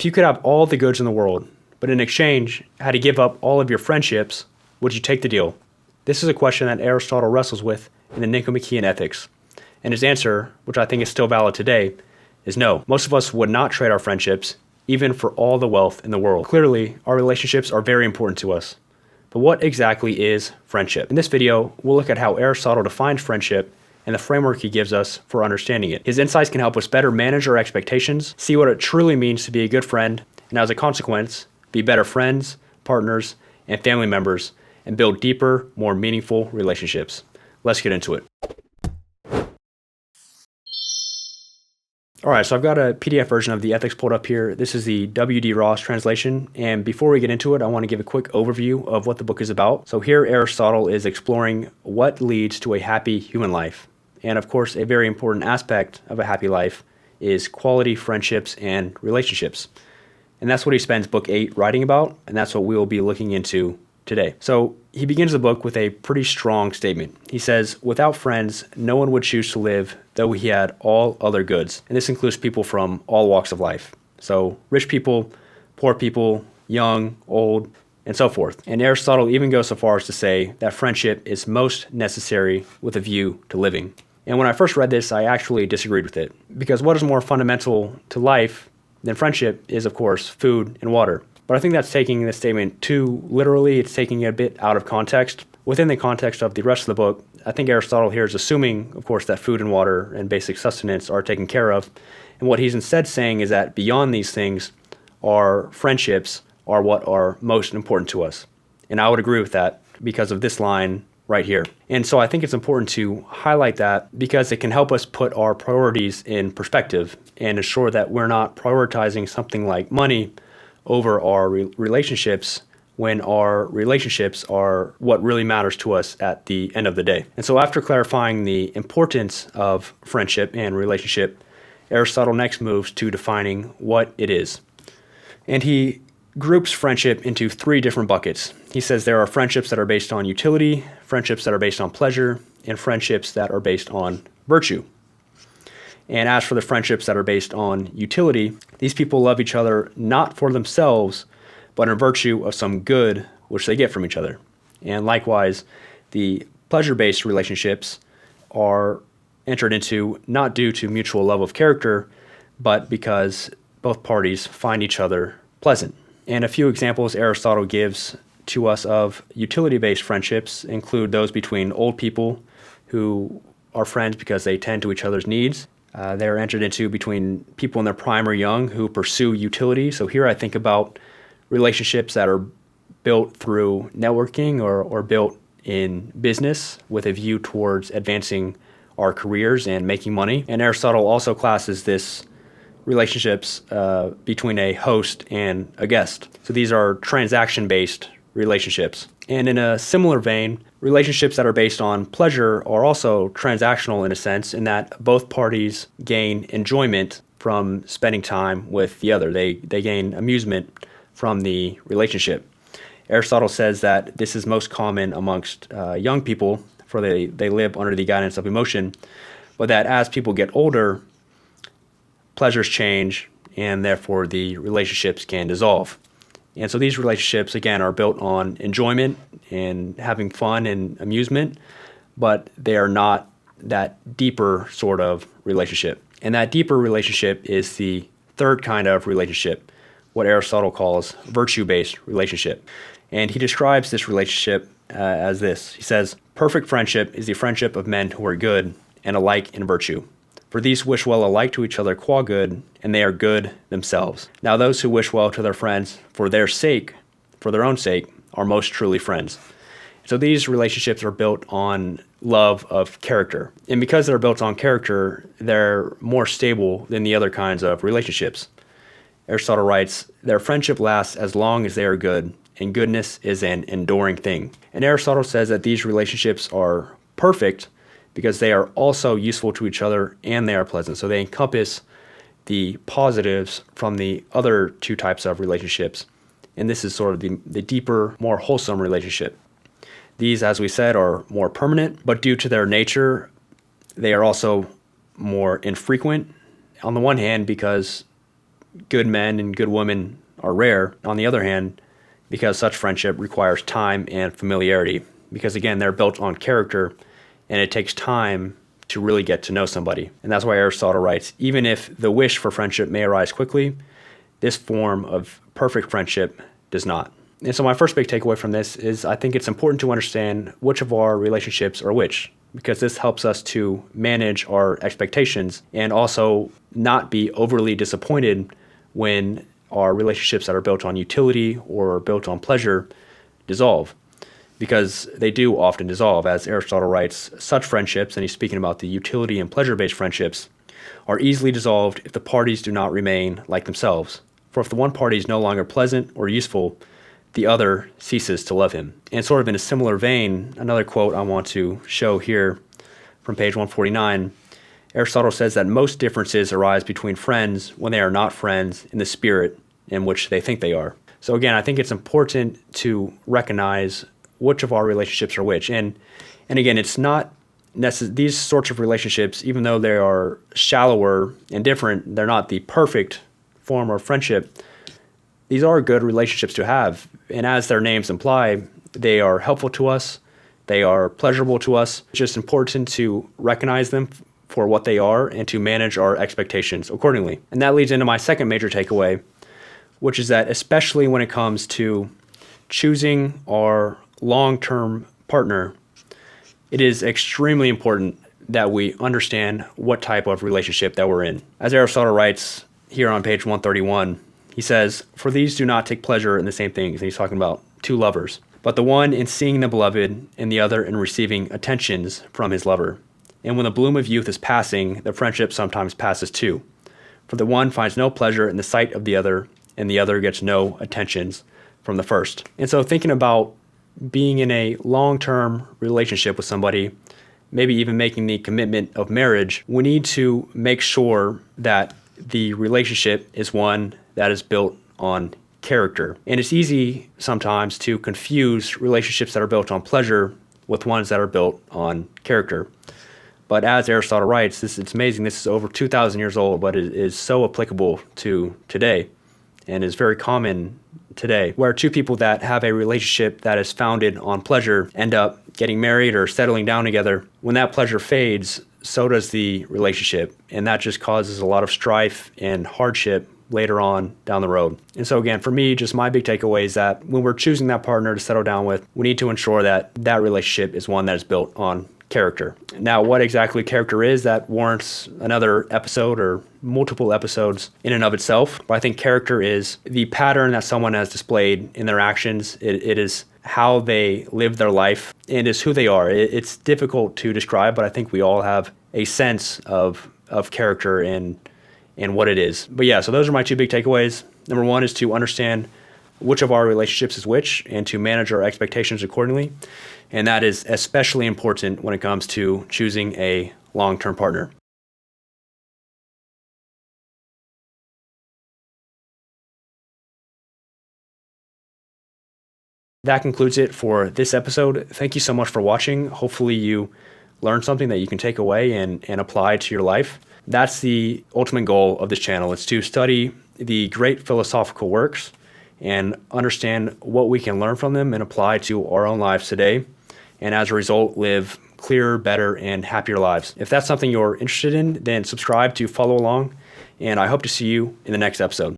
If you could have all the goods in the world, but in exchange had to give up all of your friendships, would you take the deal? This is a question that Aristotle wrestles with in the Nicomachean Ethics. And his answer, which I think is still valid today, is no. Most of us would not trade our friendships, even for all the wealth in the world. Clearly, our relationships are very important to us. But what exactly is friendship? In this video, we'll look at how Aristotle defines friendship and the framework he gives us for understanding it. His insights can help us better manage our expectations, see what it truly means to be a good friend, and as a consequence, be better friends, partners, and family members, and build deeper, more meaningful relationships. Let's get into it. All right, so I've got a PDF version of the ethics pulled up here. This is the W.D. Ross translation. And before we get into it, I want to give a quick overview of what the book is about. So here, Aristotle is exploring what leads to a happy human life. And of course, a very important aspect of a happy life is quality friendships and relationships. And that's what he spends book 8 writing about, and that's what we will be looking into today. So he begins the book with a pretty strong statement. He says, without friends, no one would choose to live, though he had all other goods. And this includes people from all walks of life. So rich people, poor people, young, old, and so forth. And Aristotle even goes so far as to say that friendship is most necessary with a view to living. And when I first read this, I actually disagreed with it. Because what is more fundamental to life than friendship is, of course, food and water. But I think that's taking this statement too literally. It's taking it a bit out of context. Within the context of the rest of the book, I think Aristotle here is assuming, of course, that food and water and basic sustenance are taken care of. And what he's instead saying is that beyond these things, our friendships are what are most important to us. And I would agree with that because of this line right here. And so I think it's important to highlight that because it can help us put our priorities in perspective and ensure that we're not prioritizing something like money over our relationships when our relationships are what really matters to us at the end of the day. And so after clarifying the importance of friendship and relationship, Aristotle next moves to defining what it is. And he groups friendship into 3 different buckets. He says there are friendships that are based on utility, friendships that are based on pleasure, and friendships that are based on virtue. And as for the friendships that are based on utility, these people love each other not for themselves, but in virtue of some good which they get from each other. And likewise, the pleasure-based relationships are entered into not due to mutual love of character, but because both parties find each other pleasant. And a few examples Aristotle gives to us of utility-based friendships include those between old people who are friends because they tend to each other's needs. They're entered into between people in their prime or young who pursue utility. So here I think about relationships that are built through networking or built in business with a view towards advancing our careers and making money. And Aristotle also classes this relationships between a host and a guest. So these are transaction-based relationships. And in a similar vein, relationships that are based on pleasure are also transactional in a sense, in that both parties gain enjoyment from spending time with the other. They gain amusement from the relationship. Aristotle says that this is most common amongst young people, for they live under the guidance of emotion, but that as people get older, pleasures change, and therefore the relationships can dissolve. And so these relationships, again, are built on enjoyment and having fun and amusement, but they are not that deeper sort of relationship. And that deeper relationship is the third kind of relationship, what Aristotle calls virtue-based relationship. And he describes this relationship as this. He says, perfect friendship is the friendship of men who are good and alike in virtue. For these wish well alike to each other qua good, and they are good themselves. Now those who wish well to their friends for their sake, for their own sake, are most truly friends. So these relationships are built on love of character. And because they're built on character, they're more stable than the other kinds of relationships. Aristotle writes, their friendship lasts as long as they are good, and goodness is an enduring thing. And Aristotle says that these relationships are perfect because they are also useful to each other and they are pleasant. So they encompass the positives from the other 2 types of relationships. And this is sort of the deeper, more wholesome relationship. These, as we said, are more permanent, but due to their nature, they are also more infrequent. On the one hand, because good men and good women are rare, on the other hand, because such friendship requires time and familiarity. Because again, they're built on character, and it takes time to really get to know somebody. And that's why Aristotle writes, even if the wish for friendship may arise quickly, this form of perfect friendship does not. And so my first big takeaway from this is I think it's important to understand which of our relationships are which, because this helps us to manage our expectations and also not be overly disappointed when our relationships that are built on utility or built on pleasure dissolve, because they do often dissolve. As Aristotle writes, such friendships, and he's speaking about the utility and pleasure-based friendships, are easily dissolved if the parties do not remain like themselves. For if the one party is no longer pleasant or useful, the other ceases to love him. And sort of in a similar vein, another quote I want to show here from page 149, Aristotle says that most differences arise between friends when they are not friends in the spirit in which they think they are. So again, I think it's important to recognize which of our relationships are which. And again, it's not these sorts of relationships, even though they are shallower and different, they're not the perfect form of friendship. These are good relationships to have. And as their names imply, they are helpful to us. They are pleasurable to us. It's just important to recognize them for what they are and to manage our expectations accordingly. And that leads into my second major takeaway, which is that especially when it comes to choosing our long-term partner, it is extremely important that we understand what type of relationship that we're in. As Aristotle writes here on page 131, he says, "For these do not take pleasure in the same things." And he's talking about two lovers, "but the one in seeing the beloved, and the other in receiving attentions from his lover. And when the bloom of youth is passing, the friendship sometimes passes too. For the one finds no pleasure in the sight of the other, and the other gets no attentions from the first." And so thinking about being in a long-term relationship with somebody, maybe even making the commitment of marriage, we need to make sure that the relationship is one that is built on character. And it's easy sometimes to confuse relationships that are built on pleasure with ones that are built on character. But as Aristotle writes, it's amazing. This is over 2,000 years old, but it is so applicable to today and is very common today, where two people that have a relationship that is founded on pleasure end up getting married or settling down together. When that pleasure fades, so does the relationship. And that just causes a lot of strife and hardship later on down the road. And so again, for me, just my big takeaway is that when we're choosing that partner to settle down with, we need to ensure that that relationship is one that is built on character. Now, what exactly character is, that warrants another episode or multiple episodes in and of itself. But I think character is the pattern that someone has displayed in their actions. It is how they live their life and is who they are. It's difficult to describe, but I think we all have a sense of character and what it is. But yeah, so those are my two big takeaways. Number one is to understand which of our relationships is which and to manage our expectations accordingly. And that is especially important when it comes to choosing a long-term partner. That concludes it for this episode. Thank you so much for watching. Hopefully you learned something that you can take away and apply to your life. That's the ultimate goal of this channel. It's to study the great philosophical works and understand what we can learn from them and apply to our own lives today. And as a result, live clearer, better, and happier lives. If that's something you're interested in, then subscribe to follow along. And I hope to see you in the next episode.